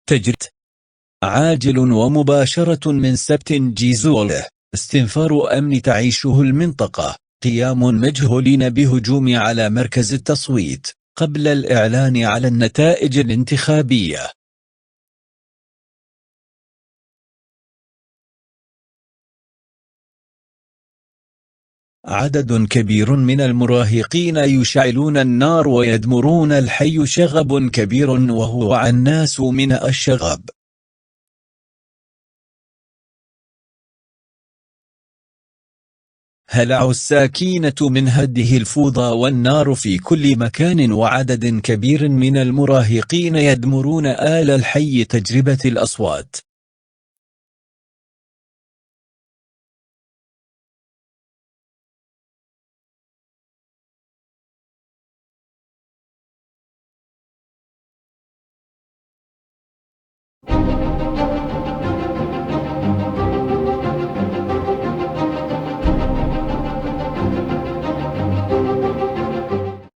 تجربة عاجل ومباشرة من سبت جيزوله. استنفار أمن تعيشه المنطقة. قيام مجهولين بهجوم على مركز التصويت قبل الإعلان على النتائج الانتخابية. عدد كبير من المراهقين يشعلون النار ويدمرون الحي. شغب كبير وهو الناس من الشغب. هلع الساكينة من هده الفوضى والنار في كل مكان، وعدد كبير من المراهقين يدمرون آل الحي. تجربة الأصوات.